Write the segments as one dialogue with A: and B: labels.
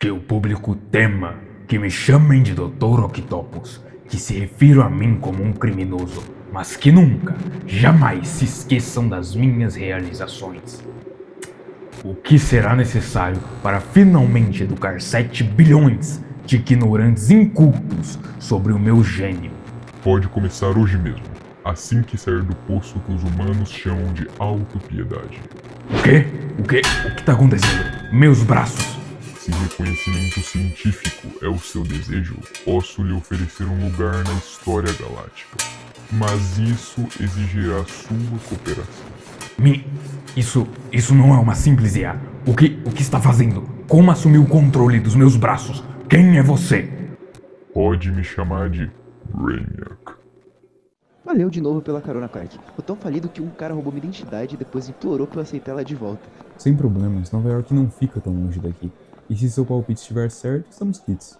A: Que o público tema, que me chamem de Dr. Octopus, que se refiram a mim como um criminoso, mas que nunca, jamais se esqueçam das minhas realizações. O que será necessário para finalmente educar 7 bilhões de ignorantes incultos sobre o meu gênio?
B: Pode começar hoje mesmo, assim que sair do poço que os humanos chamam de autopiedade.
A: O quê? O que tá acontecendo? Meus braços!
B: Se reconhecimento científico é o seu desejo, posso lhe oferecer um lugar na história galáctica. Mas isso exigirá sua cooperação.
A: Isso não é uma simples IA. O que está fazendo? Como assumir o controle dos meus braços? Quem é você?
B: Pode me chamar de Brainiac.
C: Valeu de novo pela carona, Clark. Tô tão falido que um cara roubou minha identidade e depois implorou pra eu aceitar ela de volta.
D: Sem problemas, Nova York não fica tão longe daqui. E se seu palpite estiver certo, estamos kits.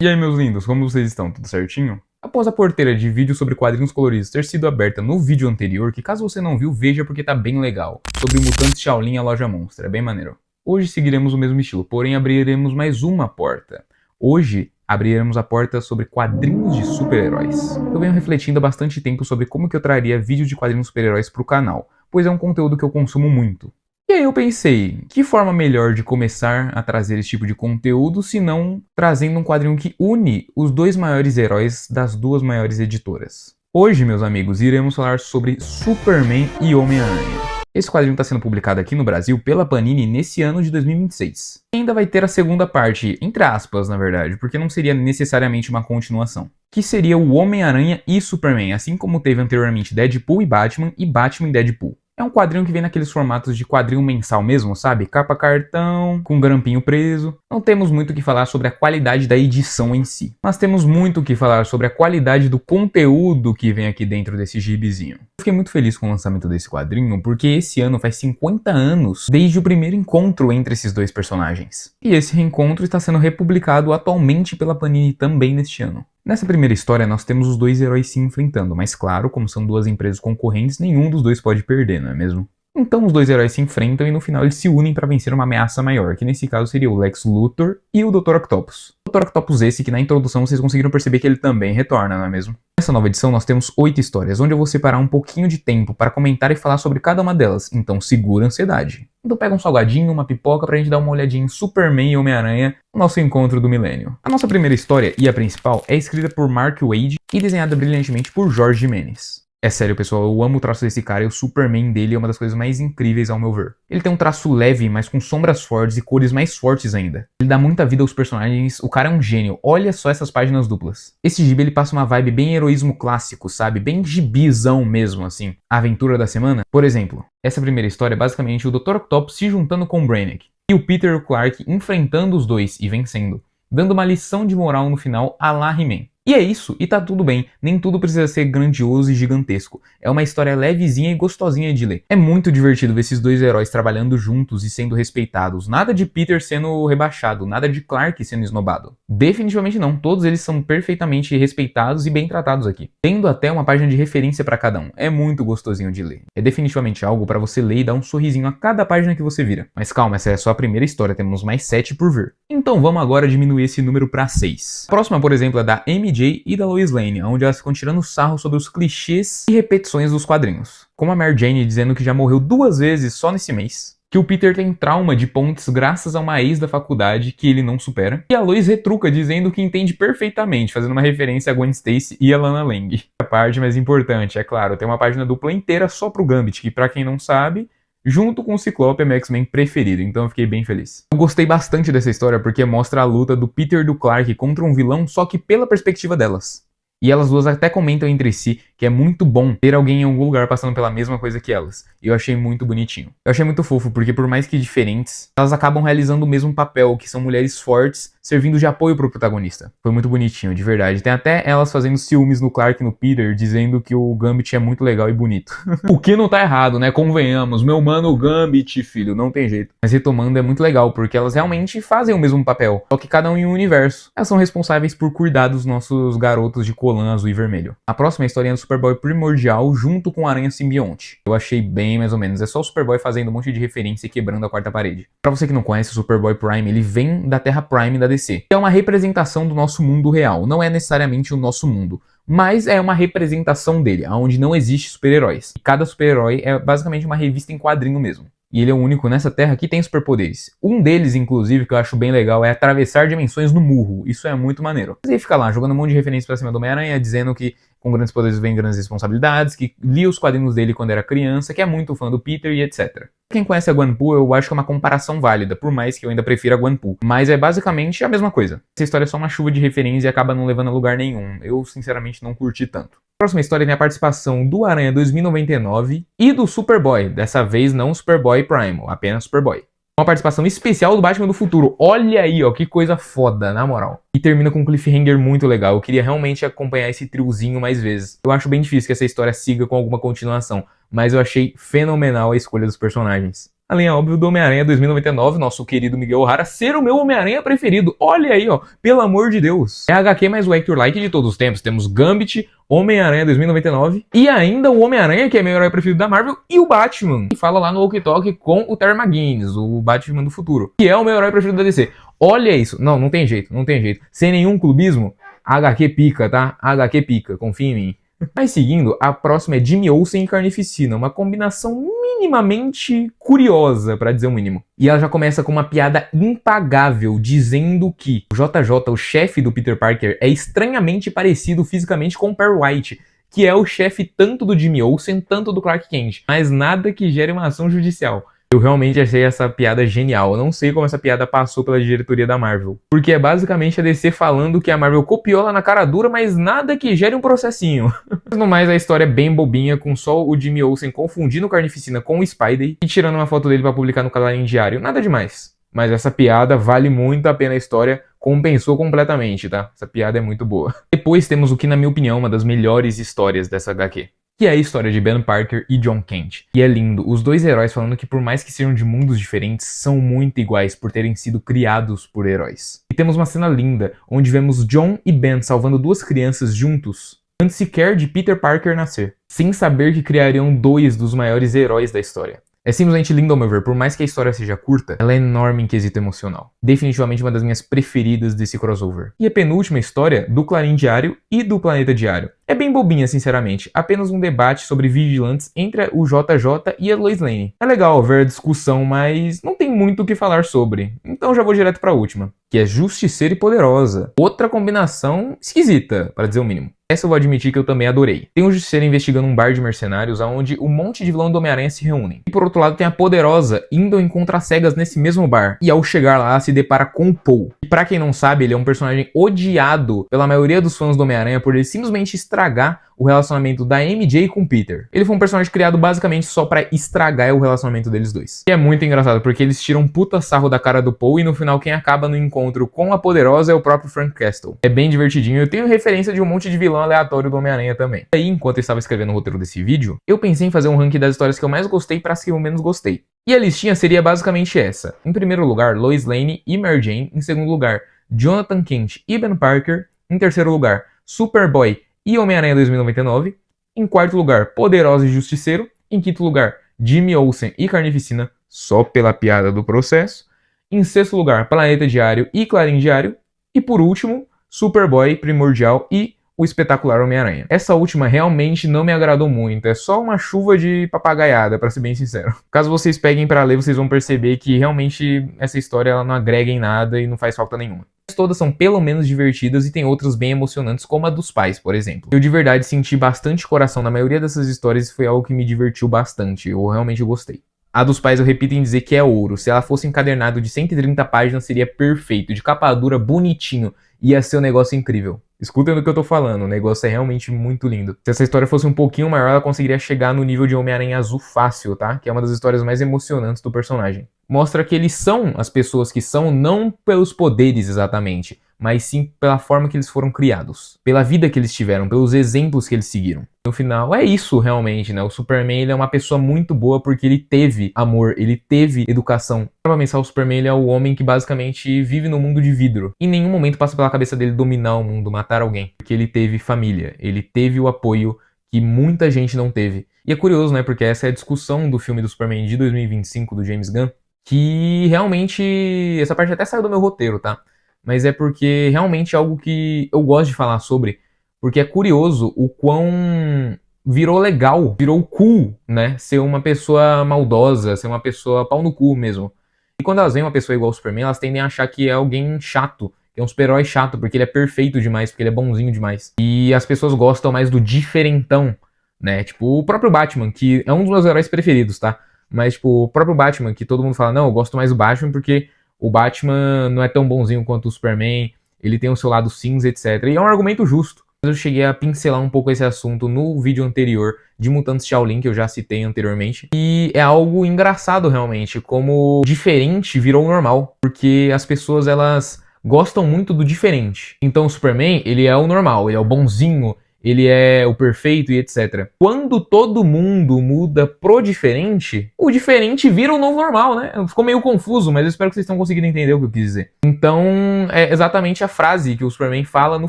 E: E aí, meus lindos, como vocês estão? Tudo certinho? Após a porteira de vídeo sobre quadrinhos coloridos ter sido aberta no vídeo anterior, que caso você não viu, veja porque tá bem legal, sobre Mutantes Shaolin e a Loja Monstra, é bem maneiro. Hoje seguiremos o mesmo estilo, porém abriremos mais uma porta. Hoje abriremos a porta sobre quadrinhos de super-heróis. Eu venho refletindo há bastante tempo sobre como que eu traria vídeos de quadrinhos super-heróis pro canal, pois é um conteúdo que eu consumo muito. E aí eu pensei, que forma melhor de começar a trazer esse tipo de conteúdo se não trazendo um quadrinho que une os dois maiores heróis das duas maiores editoras. Hoje, meus amigos, iremos falar sobre Superman e Homem-Aranha. Esse quadrinho está sendo publicado aqui no Brasil pela Panini nesse ano de 2026. E ainda vai ter a segunda parte, entre aspas, na verdade, porque não seria necessariamente uma continuação. Que seria o Homem-Aranha e Superman, assim como teve anteriormente Deadpool e Batman e Deadpool. É um quadrinho que vem naqueles formatos de quadrinho mensal mesmo, sabe? Capa cartão, com grampinho preso. Não temos muito o que falar sobre a qualidade da edição em si. Mas temos muito o que falar sobre a qualidade do conteúdo que vem aqui dentro desse gibizinho. Eu fiquei muito feliz com o lançamento desse quadrinho, porque esse ano faz 50 anos desde o primeiro encontro entre esses dois personagens. E esse reencontro está sendo republicado atualmente pela Panini também neste ano. Nessa primeira história, nós temos os dois heróis se enfrentando, mas claro, como são duas empresas concorrentes, nenhum dos dois pode perder, não é mesmo? Então os dois heróis se enfrentam e no final eles se unem para vencer uma ameaça maior, que nesse caso seria o Lex Luthor e o Dr. Octopus. O Dr. Octopus esse que na introdução vocês conseguiram perceber que ele também retorna, não é mesmo? Nessa nova edição nós temos 8 histórias, onde eu vou separar um pouquinho de tempo para comentar e falar sobre cada uma delas, então segura a ansiedade. Então pega um salgadinho, uma pipoca pra gente dar uma olhadinha em Superman e Homem-Aranha, o nosso encontro do milênio. A nossa primeira história, e a principal, é escrita por Mark Waid e desenhada brilhantemente por Jorge Jimenez. É sério, pessoal, eu amo o traço desse cara e o Superman dele é uma das coisas mais incríveis ao meu ver. Ele tem um traço leve, mas com sombras fortes e cores mais fortes ainda. Ele dá muita vida aos personagens, o cara é um gênio, olha só essas páginas duplas. Esse gibi ele passa uma vibe bem heroísmo clássico, sabe? Bem gibizão mesmo, assim. A aventura da semana, por exemplo. Essa primeira história é basicamente o Dr. Octopus se juntando com o Brainiac. E o Peter e o Clark enfrentando os dois e vencendo. Dando uma lição de moral no final à la He-Man. E é isso, e tá tudo bem, nem tudo precisa ser grandioso e gigantesco. É uma história levezinha e gostosinha de ler. É muito divertido ver esses dois heróis trabalhando juntos e sendo respeitados. Nada de Peter sendo rebaixado, nada de Clark sendo esnobado. Definitivamente não, todos eles são perfeitamente respeitados e bem tratados aqui. Tendo até uma página de referência pra cada um. É muito gostosinho de ler. É definitivamente algo pra você ler e dar um sorrisinho a cada página que você vira. Mas calma, essa é só a primeira história, temos mais 7 por vir. Então vamos agora diminuir esse número pra 6. A próxima, por exemplo, é da MJ e da Lois Lane, onde elas ficam tirando sarro sobre os clichês e repetições dos quadrinhos. Como a Mary Jane dizendo que já morreu 2 vezes só nesse mês, que o Peter tem trauma de pontes graças a uma ex da faculdade que ele não supera, e a Lois retruca dizendo que entende perfeitamente, fazendo uma referência a Gwen Stacy e a Lana Lang. A parte mais importante, é claro, tem uma página dupla inteira só pro Gambit, que pra quem não sabe, junto com o Ciclope é meu X-Men preferido, então eu fiquei bem feliz. Eu gostei bastante dessa história porque mostra a luta do Peter e do Clark contra um vilão, só que pela perspectiva delas. E elas duas até comentam entre si que é muito bom ter alguém em algum lugar passando pela mesma coisa que elas. E eu achei muito bonitinho. Eu achei muito fofo, porque por mais que diferentes, elas acabam realizando o mesmo papel, que são mulheres fortes, servindo de apoio pro protagonista. Foi muito bonitinho, de verdade. Tem até elas fazendo ciúmes no Clark e no Peter, dizendo que o Gambit é muito legal e bonito. O que não tá errado, né? Convenhamos. Meu mano Gambit, filho, não tem jeito. Mas retomando, é muito legal, porque elas realmente fazem o mesmo papel, só que cada um em um universo. Elas são responsáveis por cuidar dos nossos garotos de colã azul e vermelho. A próxima história é do Superboy primordial junto com o Aranha Simbionte. Eu achei bem mais ou menos. É só o Superboy fazendo um monte de referência e quebrando a quarta parede. Pra você que não conhece, o Superboy Prime, ele vem da Terra Prime da DC. É uma representação do nosso mundo real. Não é necessariamente o nosso mundo, mas é uma representação dele, onde não existe super-heróis. E cada super-herói é basicamente uma revista em quadrinho mesmo. E ele é o único nessa terra que tem superpoderes. Um deles, inclusive, que eu acho bem legal, é atravessar dimensões no murro. Isso é muito maneiro. Mas ele fica lá, jogando um monte de referência pra cima do Homem-Aranha, dizendo que com grandes poderes vem grandes responsabilidades, que lia os quadrinhos dele quando era criança, que é muito fã do Peter e etc. Quem conhece a Gwenpool, eu acho que é uma comparação válida, por mais que eu ainda prefira a Gwenpool. Mas é basicamente a mesma coisa. Essa história é só uma chuva de referência e acaba não levando a lugar nenhum. Eu, sinceramente, não curti tanto. A próxima história tem a participação do Aranha 2099 e do Superboy. Dessa vez não Superboy Prime, apenas Superboy. Uma participação especial do Batman do Futuro. Olha aí, ó, que coisa foda, na moral. E termina com um cliffhanger muito legal. Eu queria realmente acompanhar esse triozinho mais vezes. Eu acho bem difícil que essa história siga com alguma continuação, mas eu achei fenomenal a escolha dos personagens. Além, é óbvio, do Homem-Aranha 2099, nosso querido Miguel O'Hara, ser o meu Homem-Aranha preferido. Olha aí, ó, pelo amor de Deus. É a HQ mais Vector-like de todos os tempos. Temos Gambit, Homem-Aranha 2099 e ainda o Homem-Aranha, que é meu herói preferido da Marvel, e o Batman, que fala lá no Walkie Talk com o Terry McGinnis, o Batman do futuro, que é o meu herói preferido da DC. Olha isso. Não tem jeito, não tem jeito. Sem nenhum clubismo, HQ pica, tá? HQ pica, confia em mim. Mas seguindo, a próxima é Jimmy Olsen e Carnificina, uma combinação minimamente curiosa, pra dizer o mínimo. E ela já começa com uma piada impagável, dizendo que o JJ, o chefe do Peter Parker, é estranhamente parecido fisicamente com o Perry White, que é o chefe tanto do Jimmy Olsen, tanto do Clark Kent, mas nada que gere uma ação judicial. Eu realmente achei essa piada genial. Eu não sei como essa piada passou pela diretoria da Marvel. Porque é basicamente a DC falando que a Marvel copiou lá na cara dura, mas nada que gere um processinho. Mas no mais, a história é bem bobinha, com só o Jimmy Olsen confundindo Carnificina com o Spidey e tirando uma foto dele pra publicar no Clarim Diário. Nada demais. Mas essa piada vale muito a pena a história, compensou completamente, tá? Essa piada é muito boa. Depois temos o que, na minha opinião, é uma das melhores histórias dessa HQ. Que é a história de Ben Parker e John Kent. E é lindo, os dois heróis falando que por mais que sejam de mundos diferentes, são muito iguais por terem sido criados por heróis. E temos uma cena linda, onde vemos John e Ben salvando duas crianças juntos, antes sequer de Peter Parker nascer, sem saber que criariam dois dos maiores heróis da história. É simplesmente lindo ao meu ver, por mais que a história seja curta, ela é enorme em quesito emocional. Definitivamente uma das minhas preferidas desse crossover. E a penúltima história, do Clarim Diário e do Planeta Diário. É bem bobinha, sinceramente, apenas um debate sobre vigilantes entre o JJ e a Lois Lane. É legal ver a discussão, mas não tem muito o que falar sobre, então já vou direto pra última, que é Justiceira e Poderosa. Outra combinação esquisita, para dizer o mínimo. Essa eu vou admitir que eu também adorei. Tem o Justiceiro investigando um bar de mercenários, onde um monte de vilão do Homem-Aranha se reúnem. E por outro lado tem a Poderosa indo ao encontro às cegas nesse mesmo bar. E ao chegar lá se depara com o Paul. E pra quem não sabe, ele é um personagem odiado pela maioria dos fãs do Homem-Aranha por ele simplesmente estragar o relacionamento da MJ com o Peter. Ele foi um personagem criado basicamente só pra estragar o relacionamento deles dois. E é muito engraçado, porque eles tiram um puta sarro da cara do Paul e no final quem acaba no encontro com a Poderosa é o próprio Frank Castle. É bem divertidinho, eu tenho referência de um monte de vilão aleatório do Homem-Aranha também. E aí, enquanto eu estava escrevendo o roteiro desse vídeo, eu pensei em fazer um ranking das histórias que eu mais gostei para as que eu menos gostei. E a listinha seria basicamente essa. Em primeiro lugar, Lois Lane e Mary Jane. Em segundo lugar, Jonathan Kent e Ben Parker. Em terceiro lugar, Superboy e Homem-Aranha 2099. Em quarto lugar, Poderosa e Justiceiro. Em quinto lugar, Jimmy Olsen e Carnificina, só pela piada do processo. Em sexto lugar, Planeta Diário e Clarim Diário. E por último, Superboy, Primordial e o espetacular Homem-Aranha. Essa última realmente não me agradou muito, é só uma chuva de papagaiada, pra ser bem sincero. Caso vocês peguem pra ler, vocês vão perceber que realmente essa história ela não agrega em nada e não faz falta nenhuma. Todas são pelo menos divertidas e tem outras bem emocionantes, como a dos pais, por exemplo. Eu de verdade senti bastante coração na maioria dessas histórias e foi algo que me divertiu bastante, eu realmente gostei. A dos pais eu repito em dizer que é ouro, se ela fosse encadernado de 130 páginas seria perfeito, de capa dura, bonitinho, ia ser um negócio incrível. Escutem do que eu tô falando, o negócio é realmente muito lindo. Se essa história fosse um pouquinho maior, ela conseguiria chegar no nível de Homem-Aranha Azul fácil, tá? Que é uma das histórias mais emocionantes do personagem. Mostra que eles são as pessoas que são, não pelos poderes exatamente, mas sim pela forma que eles foram criados, pela vida que eles tiveram, pelos exemplos que eles seguiram. No final, é isso realmente, né? O Superman ele é uma pessoa muito boa porque ele teve amor, ele teve educação. Pra pensar, o Superman ele é o homem que basicamente vive no mundo de vidro. Em nenhum momento passa pela cabeça dele dominar o mundo, matar alguém. Porque ele teve família, ele teve o apoio que muita gente não teve. E é curioso, né, porque essa é a discussão do filme do Superman de 2025, do James Gunn, que realmente, essa parte até saiu do meu roteiro, tá? Mas é porque realmente é algo que eu gosto de falar sobre, porque é curioso o quão virou legal, virou cool, né, ser uma pessoa maldosa, ser uma pessoa pau no cu mesmo. E quando elas veem uma pessoa igual ao Superman, elas tendem a achar que é alguém chato, que é um super-herói chato, porque ele é perfeito demais, porque ele é bonzinho demais. E as pessoas gostam mais do diferentão, né? Tipo, o próprio Batman, que é um dos meus heróis preferidos, tá? Mas, tipo, o próprio Batman, que todo mundo fala, não, eu gosto mais do Batman porque o Batman não é tão bonzinho quanto o Superman, ele tem o seu lado cinza, etc. E é um argumento justo. Eu cheguei a pincelar um pouco esse assunto no vídeo anterior de Mutantes Shaolin, que eu já citei anteriormente. E é algo engraçado, realmente, como diferente virou normal. Porque as pessoas, elas gostam muito do diferente. Então o Superman, ele é o normal, ele é o bonzinho, ele é o perfeito e etc. Quando todo mundo muda pro diferente, o diferente vira o novo normal, né? Ficou meio confuso, mas eu espero que vocês tenham conseguido entender o que eu quis dizer. Então, é exatamente a frase que o Superman fala no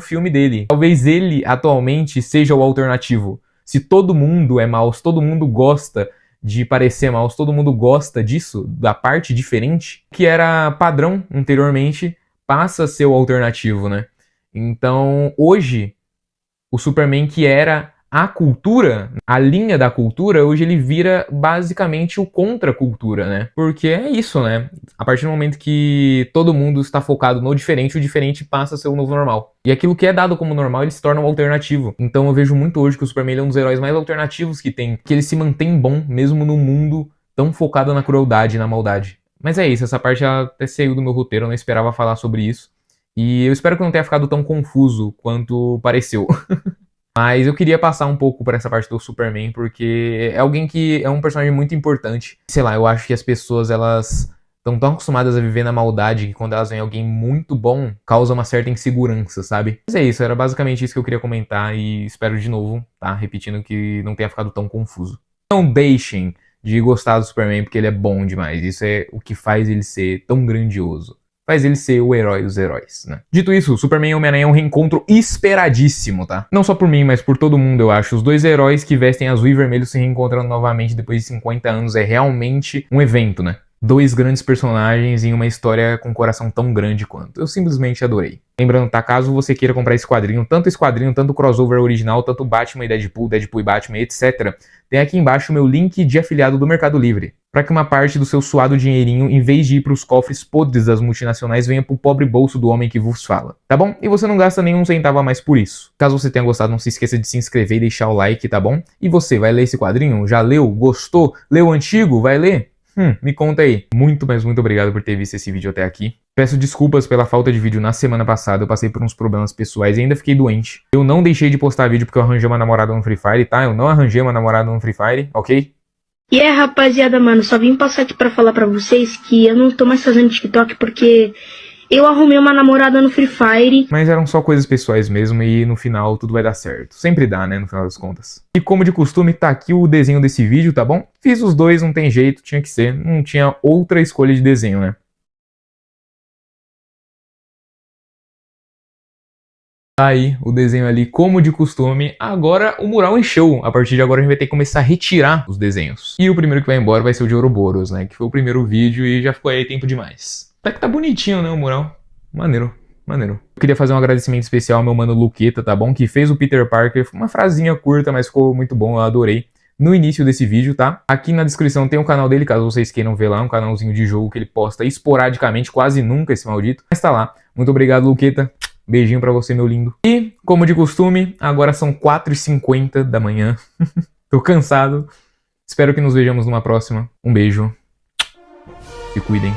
E: filme dele. Talvez ele, atualmente, seja o alternativo. Se todo mundo é mau, se todo mundo gosta de parecer mal, se todo mundo gosta disso, da parte diferente, que era padrão anteriormente, passa a ser o alternativo, né? Então, hoje, o Superman que era a cultura, a linha da cultura, hoje ele vira basicamente o contra-cultura, né? Porque é isso, né? A partir do momento que todo mundo está focado no diferente, o diferente passa a ser o novo normal. E aquilo que é dado como normal, ele se torna um alternativo. Então eu vejo muito hoje que o Superman é um dos heróis mais alternativos que tem, que ele se mantém bom, mesmo num mundo tão focado na crueldade e na maldade. Mas é isso, essa parte até saiu do meu roteiro, eu não esperava falar sobre isso. E eu espero que não tenha ficado tão confuso quanto pareceu. Mas eu queria passar um pouco por essa parte do Superman, porque é alguém que é um personagem muito importante. Sei lá, eu acho que as pessoas, elas estão tão acostumadas a viver na maldade que quando elas veem alguém muito bom, causa uma certa insegurança, sabe? Mas é isso, era basicamente isso que eu queria comentar e espero de novo, tá? Repetindo que não tenha ficado tão confuso. Não deixem de gostar do Superman porque ele é bom demais. Isso é o que faz ele ser tão grandioso. Faz ele ser o herói dos heróis, né? Dito isso, Superman e Homem-Aranha é um reencontro esperadíssimo, tá? Não só por mim, mas por todo mundo, eu acho. Os dois heróis que vestem azul e vermelho se reencontrando novamente depois de 50 anos é realmente um evento, né? Dois grandes personagens em uma história com um coração tão grande quanto. Eu simplesmente adorei. Lembrando, tá? Caso você queira comprar esse quadrinho, tanto o crossover original, tanto Batman e Deadpool, Deadpool e Batman, etc., tem aqui embaixo o meu link de afiliado do Mercado Livre, para que uma parte do seu suado dinheirinho, em vez de ir para os cofres podres das multinacionais, venha pro pobre bolso do homem que vos fala, tá bom? E você não gasta nenhum centavo a mais por isso. Caso você tenha gostado, não se esqueça de se inscrever e deixar o like, tá bom? E você, vai ler esse quadrinho? Já leu? Gostou? Leu o antigo? Vai ler? Me conta aí. Muito, mas muito obrigado por ter visto esse vídeo até aqui. Peço desculpas pela falta de vídeo na semana passada, eu passei por uns problemas pessoais e ainda fiquei doente. Eu não deixei de postar vídeo porque eu arranjei uma namorada no Free Fire, tá? Eu não arranjei uma namorada no Free Fire, ok?
F: E é, rapaziada, mano, só vim passar aqui pra falar pra vocês que eu não tô mais fazendo TikTok porque eu arrumei uma namorada no Free Fire.
E: Mas eram só coisas pessoais mesmo e no final tudo vai dar certo. Sempre dá, né, no final das contas. E como de costume, tá aqui o desenho desse vídeo, tá bom? Fiz os dois, não tem jeito, tinha que ser. Não tinha outra escolha de desenho, né? Aí, o desenho ali, como de costume. Agora o mural encheu. A partir de agora a gente vai ter que começar a retirar os desenhos. E o primeiro que vai embora vai ser o de Ouroboros, né? Que foi o primeiro vídeo e já ficou aí tempo demais. Até que tá bonitinho, né, o mural. Maneiro, maneiro. Eu queria fazer um agradecimento especial ao meu mano Luqueta, tá bom? Que fez o Peter Parker. Uma frasinha curta, mas ficou muito bom, eu adorei. No início desse vídeo, tá? Aqui na descrição tem o canal dele, caso vocês queiram ver lá. Um canalzinho de jogo que ele posta esporadicamente, quase nunca esse maldito. Mas tá lá. Muito obrigado, Luqueta. Beijinho pra você, meu lindo. E, como de costume, agora são 4h50 da manhã. Tô cansado. Espero que nos vejamos numa próxima. Um beijo. Se cuidem.